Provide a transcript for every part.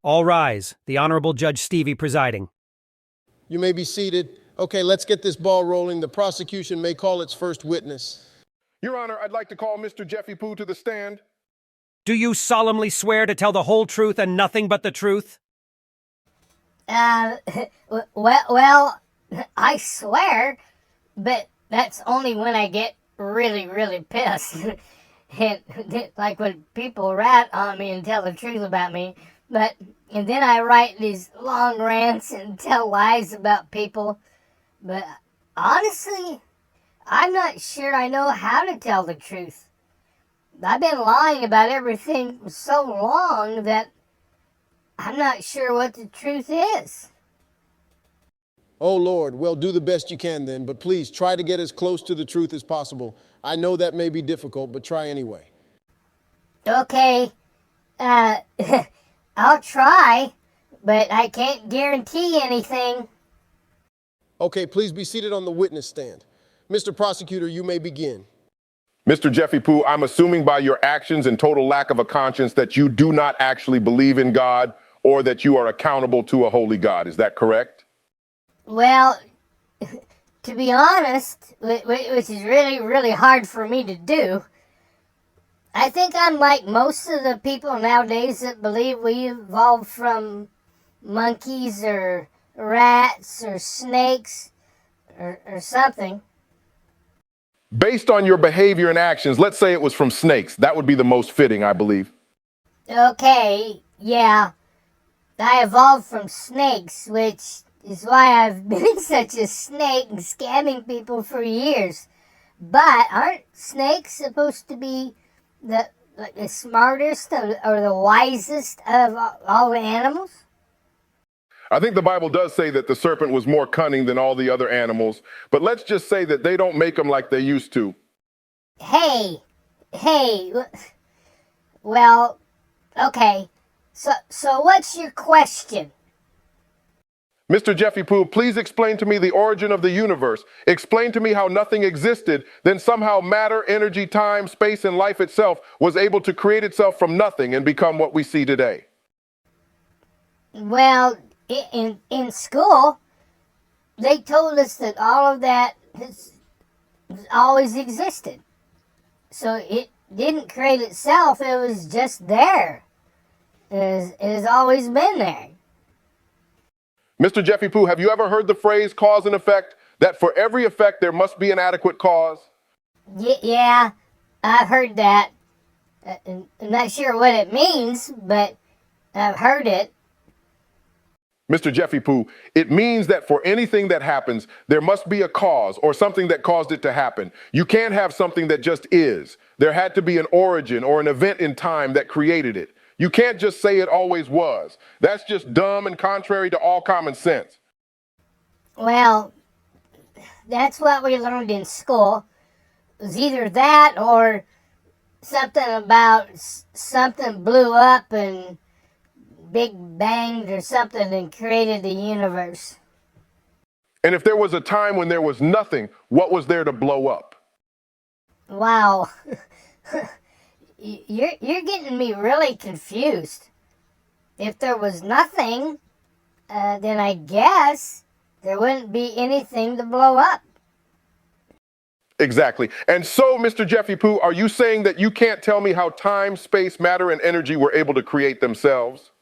All rise. The Honorable Judge Stevie presiding. You may be seated. Okay, let's get this ball rolling. The prosecution may call its first witness. Your Honor, I'd like to call Mr. Jeffy Pooh to the stand. Do you solemnly swear to tell the whole truth and nothing but the truth? Well, I swear, but that's only when I get really, really pissed. And, like when people rat on me and tell the truth about me. And then I write these long rants and tell lies about people. But honestly, I'm not sure I know how to tell the truth. I've been lying about everything for so long that I'm not sure what the truth is. Oh, Lord, well, do the best you can then, but please try to get as close to the truth as possible. I know that may be difficult, but try anyway. Okay, I'll try, but I can't guarantee anything. Okay, please be seated on the witness stand. Mr. Prosecutor, you may begin. Mr. Jeffy Pooh, I'm assuming by your actions and total lack of a conscience that you do not actually believe in God or that you are accountable to a holy God. Is that correct? Well, to be honest, which is really, really hard for me to do, I think I'm like most of the people nowadays that believe we evolved from monkeys or rats or snakes or something. Based on your behavior and actions, let's say it was from snakes. That would be the most fitting, I believe. Okay, yeah. I evolved from snakes, which is why I've been such a snake and scamming people for years. But aren't snakes supposed to be the smartest or the wisest of all the animals? I think the Bible does say that the serpent was more cunning than all the other animals, but let's just say that they don't make them like they used to. Hey, well, okay, so what's your question? Mr. Jeffy Pooh, please explain to me the origin of the universe. Explain to me how nothing existed, then somehow matter, energy, time, space, and life itself was able to create itself from nothing and become what we see today. Well, in school, they told us that all of that has always existed. So it didn't create itself, it was just there. It has always been there. Mr. Jeffy Pooh, have you ever heard the phrase cause and effect? That for every effect there must be an adequate cause? Yeah, I've heard that. I'm not sure what it means, but I've heard it. Mr. Jeffy Pooh, it means that for anything that happens, there must be a cause or something that caused it to happen. You can't have something that just is. There had to be an origin or an event in time that created it. You can't just say it always was. That's just dumb and contrary to all common sense. Well, that's what we learned in school. It was either that or something about something blew up and big banged or something and created the universe. And if there was a time when there was nothing, what was there to blow up? Wow. You're getting me really confused. If there was nothing, then I guess there wouldn't be anything to blow up. Exactly. And so, Mr. Jeffy Pooh, are you saying that you can't tell me how time, space, matter, and energy were able to create themselves?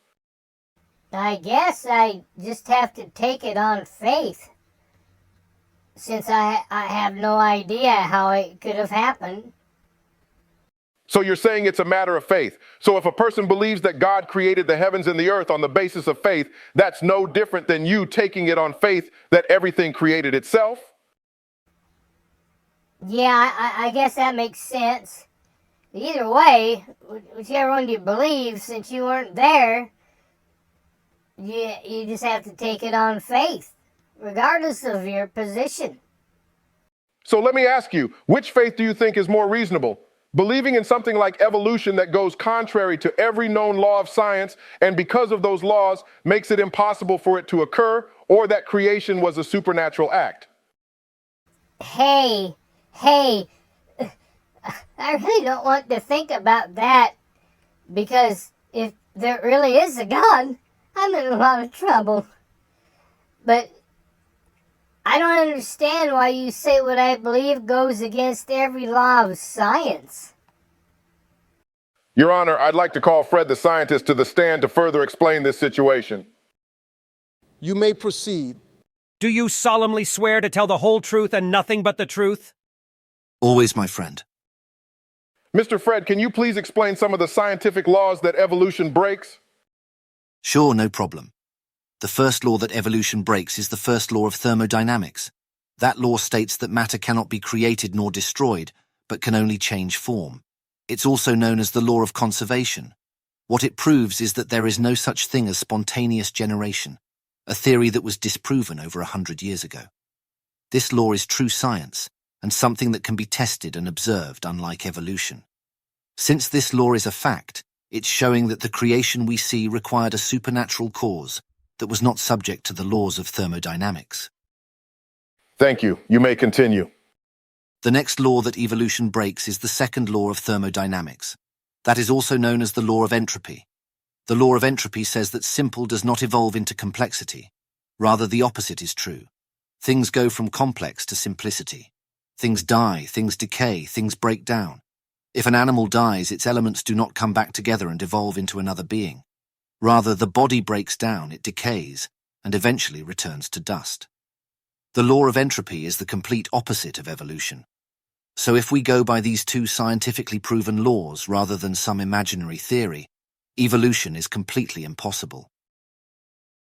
I guess I just have to take it on faith, since I have no idea how it could have happened. So you're saying it's a matter of faith. So if a person believes that God created the heavens and the earth on the basis of faith, that's no different than you taking it on faith that everything created itself? Yeah, I guess that makes sense. Either way, whichever one you believe, since you weren't there, you just have to take it on faith, regardless of your position. So let me ask you, which faith do you think is more reasonable? Believing in something like evolution that goes contrary to every known law of science and because of those laws makes it impossible for it to occur, or that creation was a supernatural act? Hey, I really don't want to think about that, because if there really is a God, I'm in a lot of trouble. But I don't understand why you say what I believe goes against every law of science. Your Honor, I'd like to call Fred the scientist to the stand to further explain this situation. You may proceed. Do you solemnly swear to tell the whole truth and nothing but the truth? Always, my friend. Mr. Fred, can you please explain some of the scientific laws that evolution breaks? Sure, no problem. The first law that evolution breaks is the first law of thermodynamics. That law states that matter cannot be created nor destroyed, but can only change form. It's also known as the law of conservation. What it proves is that there is no such thing as spontaneous generation, a theory that was disproven over 100 years ago. This law is true science, and something that can be tested and observed, unlike evolution. Since this law is a fact, it's showing that the creation we see required a supernatural cause that was not subject to the laws of thermodynamics. Thank you. You may continue. The next law that evolution breaks is the second law of thermodynamics. That is also known as the law of entropy. The law of entropy says that simple does not evolve into complexity. Rather, the opposite is true. Things go from complex to simplicity. Things die, things decay, things break down. If an animal dies, its elements do not come back together and evolve into another being. Rather, the body breaks down, it decays, and eventually returns to dust. The law of entropy is the complete opposite of evolution. So if we go by these two scientifically proven laws rather than some imaginary theory, evolution is completely impossible.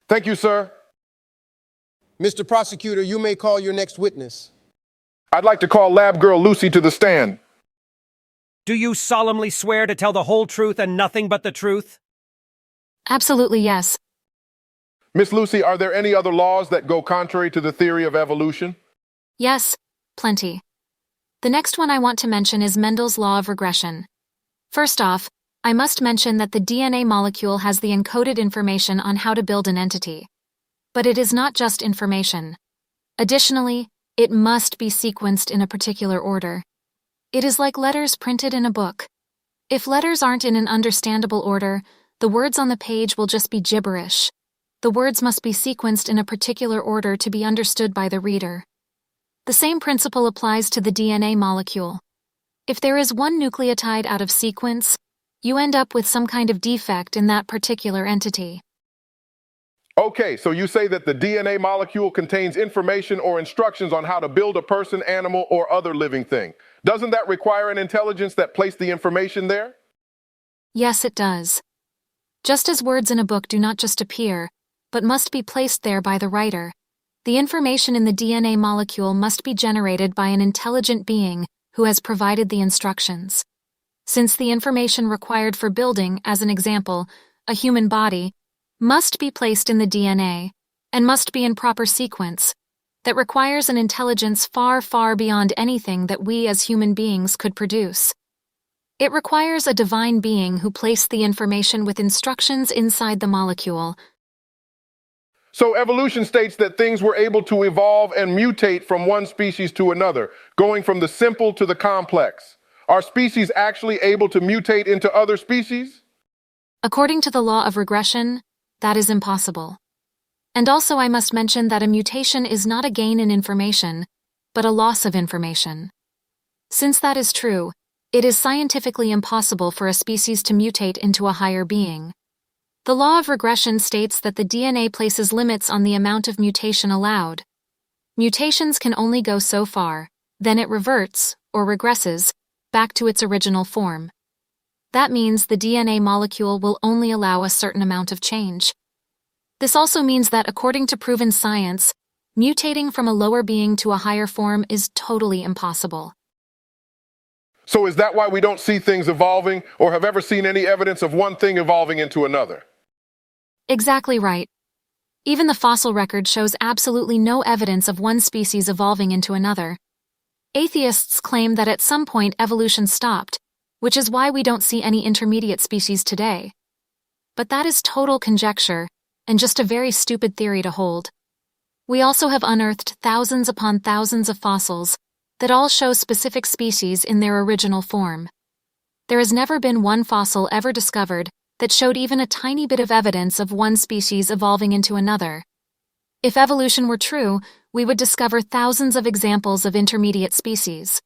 Thank you, sir. Mr. Prosecutor, you may call your next witness. I'd like to call lab girl Lucy to the stand. Do you solemnly swear to tell the whole truth and nothing but the truth? Absolutely, yes. Miss Lucy, are there any other laws that go contrary to the theory of evolution? Yes, plenty. The next one I want to mention is Mendel's law of regression. First off, I must mention that the DNA molecule has the encoded information on how to build an entity. But it is not just information. Additionally, it must be sequenced in a particular order. It is like letters printed in a book. If letters aren't in an understandable order, the words on the page will just be gibberish. The words must be sequenced in a particular order to be understood by the reader. The same principle applies to the DNA molecule. If there is one nucleotide out of sequence, you end up with some kind of defect in that particular entity. Okay, so you say that the DNA molecule contains information or instructions on how to build a person, animal, or other living thing. Doesn't that require an intelligence that placed the information there? Yes, it does. Just as words in a book do not just appear, but must be placed there by the writer, the information in the DNA molecule must be generated by an intelligent being who has provided the instructions. Since the information required for building, as an example, a human body, must be placed in the DNA, and must be in proper sequence, that requires an intelligence far, far beyond anything that we as human beings could produce. It requires a divine being who placed the information with instructions inside the molecule. So evolution states that things were able to evolve and mutate from one species to another, going from the simple to the complex. Are species actually able to mutate into other species? According to the law of regression, that is impossible. And also I must mention that a mutation is not a gain in information, but a loss of information. Since that is true, it is scientifically impossible for a species to mutate into a higher being. The law of regression states that the DNA places limits on the amount of mutation allowed. Mutations can only go so far, then it reverts, or regresses, back to its original form. That means the DNA molecule will only allow a certain amount of change. This also means that according to proven science, mutating from a lower being to a higher form is totally impossible. So is that why we don't see things evolving or have ever seen any evidence of one thing evolving into another? Exactly right. Even the fossil record shows absolutely no evidence of one species evolving into another. Atheists claim that at some point evolution stopped, which is why we don't see any intermediate species today. But that is total conjecture, and just a very stupid theory to hold. We also have unearthed thousands upon thousands of fossils that all show specific species in their original form. There has never been one fossil ever discovered that showed even a tiny bit of evidence of one species evolving into another. If evolution were true, we would discover thousands of examples of intermediate species.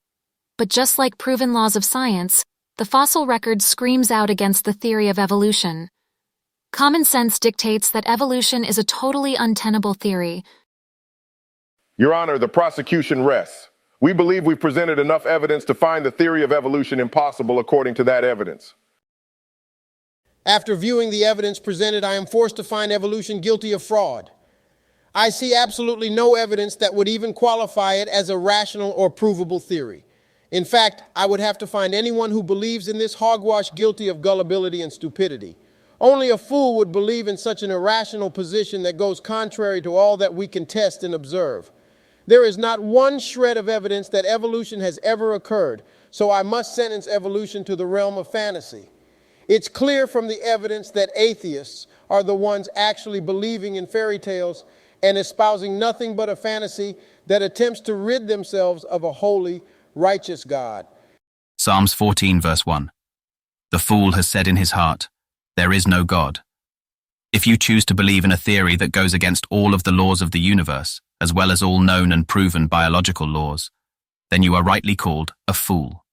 But just like proven laws of science, the fossil record screams out against the theory of evolution. Common sense dictates that evolution is a totally untenable theory. Your Honor, the prosecution rests. We believe we've presented enough evidence to find the theory of evolution impossible according to that evidence. After viewing the evidence presented, I am forced to find evolution guilty of fraud. I see absolutely no evidence that would even qualify it as a rational or provable theory. In fact, I would have to find anyone who believes in this hogwash guilty of gullibility and stupidity. Only a fool would believe in such an irrational position that goes contrary to all that we can test and observe. There is not one shred of evidence that evolution has ever occurred, so I must sentence evolution to the realm of fantasy. It's clear from the evidence that atheists are the ones actually believing in fairy tales and espousing nothing but a fantasy that attempts to rid themselves of a holy, righteous God. Psalms 14 verse 1. The fool has said in his heart, "There is no God." If you choose to believe in a theory that goes against all of the laws of the universe, as well as all known and proven biological laws, then you are rightly called a fool.